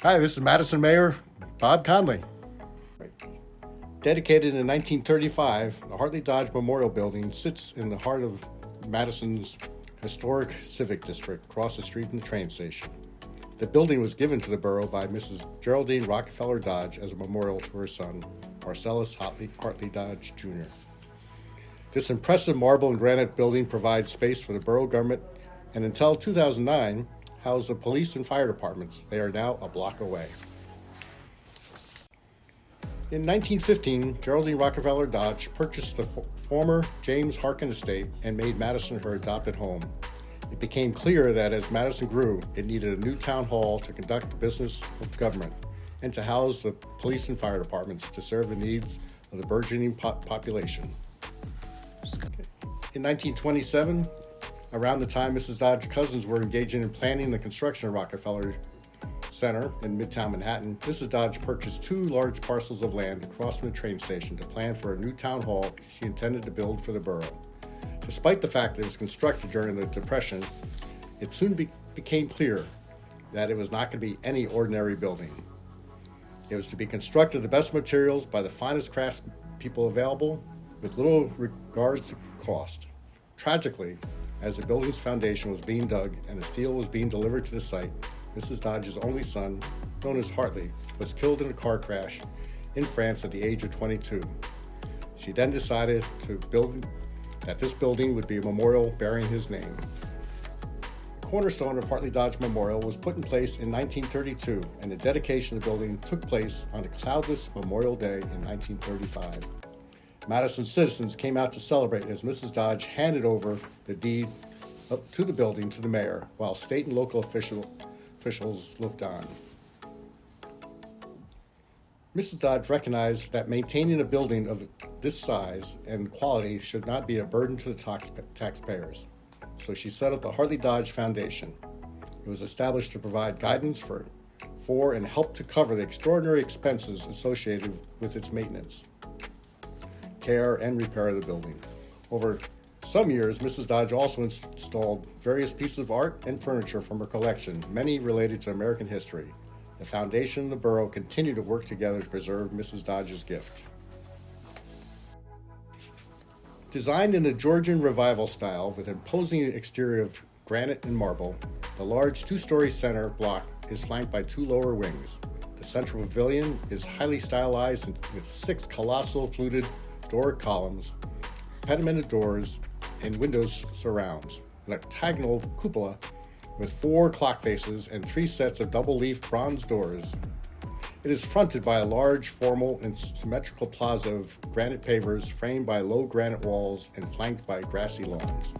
Hi, this is Madison Mayor Bob Conley. Dedicated in 1935, the Hartley Dodge Memorial Building sits in the heart of Madison's historic civic district, across the street from the train station. The building was given to the borough by Mrs. Geraldine Rockefeller Dodge as a memorial to her son, Marcellus Hartley Dodge, Jr. This impressive marble and granite building provides space for the borough government and until 2009 housed the police and fire departments. They are now a block away. In 1915, Geraldine Rockefeller Dodge purchased the former James Harkin estate and made Madison her adopted home. It became clear that as Madison grew, it needed a new town hall to conduct the business of government and to house the police and fire departments to serve the needs of the burgeoning population. In 1927, around the time Mrs. Dodge's cousins were engaging in planning the construction of Rockefeller Center in Midtown Manhattan, Mrs. Dodge purchased 2 large parcels of land across from the train station to plan for a new town hall she intended to build for the borough. Despite the fact that it was constructed during the Depression, it soon became clear that it was not going to be any ordinary building. It was to be constructed of the best materials by the finest craftspeople available, with little regard to cost. Tragically, as the building's foundation was being dug and the steel was being delivered to the site, Mrs. Dodge's only son, known as Hartley, was killed in a car crash in France at the age of 22. She then decided that this building would be a memorial bearing his name. The cornerstone of Hartley Dodge Memorial was put in place in 1932, and the dedication of the building took place on a cloudless Memorial Day in 1935. Madison citizens came out to celebrate as Mrs. Dodge handed over the deed to the building to the mayor, while state and local officials looked on. Mrs. Dodge recognized that maintaining a building of this size and quality should not be a burden to the taxpayers, so she set up the Hartley Dodge Foundation. It was established to provide guidance for and help to cover the extraordinary expenses associated with its maintenance, care, and repair of the building. Over some years, Mrs. Dodge also installed various pieces of art and furniture from her collection, many related to American history. The foundation and the borough continue to work together to preserve Mrs. Dodge's gift. Designed in the Georgian Revival style with an imposing exterior of granite and marble, the large 2-story center block is flanked by 2 lower wings. The central pavilion is highly stylized with 6 colossal fluted Doric columns, pedimented doors, and windows surrounds, an octagonal cupola with 4 clock faces and 3 sets of double-leaf bronze doors. It is fronted by a large, formal, and symmetrical plaza of granite pavers framed by low granite walls and flanked by grassy lawns.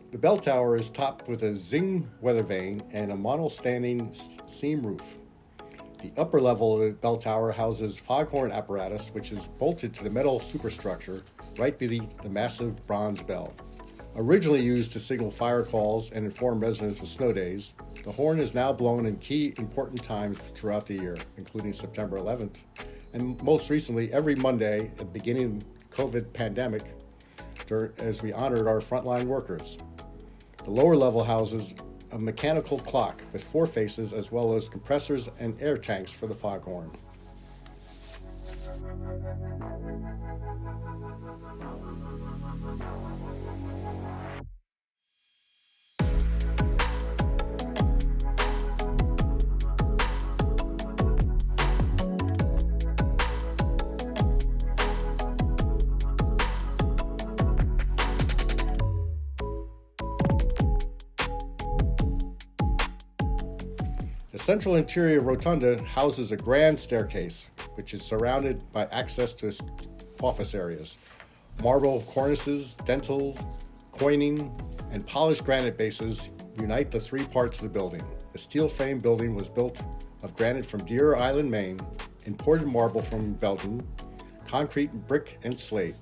The bell tower is topped with a zinc weather vane and a monostanding seam roof. The upper level of the bell tower houses foghorn apparatus, which is bolted to the metal superstructure right beneath the massive bronze bell. Originally used to signal fire calls and inform residents of snow days, the horn is now blown in key important times throughout the year, including September 11th, and most recently every Monday at the beginning of the COVID pandemic, as we honored our frontline workers. The lower level houses a mechanical clock with 4 faces, as well as compressors and air tanks for the foghorn. The central interior rotunda houses a grand staircase, which is surrounded by access to office areas. Marble cornices, dentils, coining, and polished granite bases unite the three parts of the building. The steel frame building was built of granite from Deer Island, Maine, imported marble from Belgium, concrete, brick, and slate.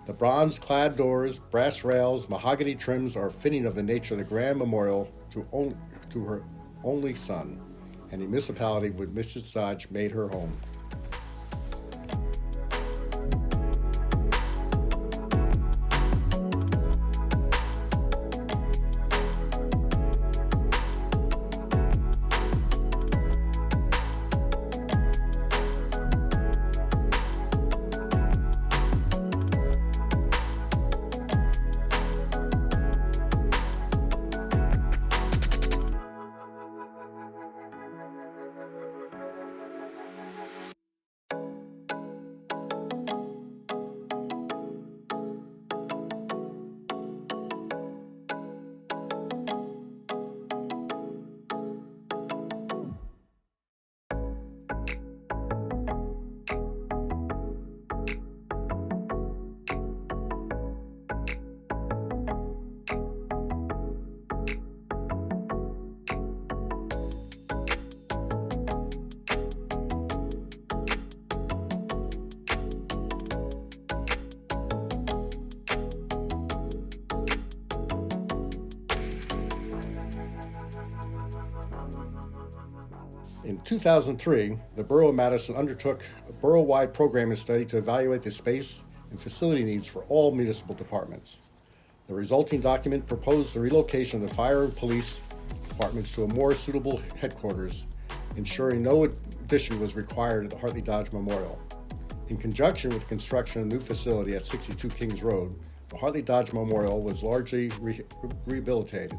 The bronze-clad doors, brass rails, mahogany trims are fitting of the nature of the grand memorial to her only son, and the municipality where Mrs. Dodge made her home. In 2003, the Borough of Madison undertook a borough-wide program and study to evaluate the space and facility needs for all municipal departments. The resulting document proposed the relocation of the fire and police departments to a more suitable headquarters, ensuring no addition was required at the Hartley Dodge Memorial. In conjunction with the construction of a new facility at 62 Kings Road, the Hartley Dodge Memorial was largely rehabilitated.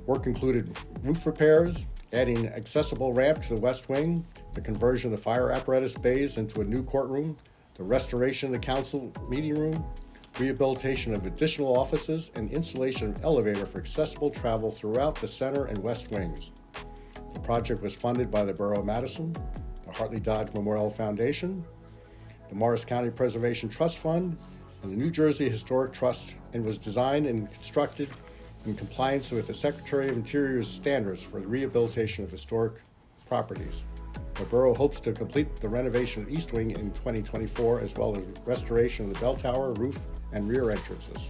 Work included roof repairs, adding accessible ramp to the west wing, the conversion of the fire apparatus bays into a new courtroom, the restoration of the council meeting room, rehabilitation of additional offices, and installation of an elevator for accessible travel throughout the center and west wings. The project was funded by the Borough of Madison, the Hartley Dodge Memorial Foundation, the Morris County Preservation Trust Fund, and the New Jersey Historic Trust, and was designed and constructed in compliance with the Secretary of Interior's standards for the rehabilitation of historic properties. The borough hopes to complete the renovation of East Wing in 2024, as well as restoration of the bell tower, roof, and rear entrances.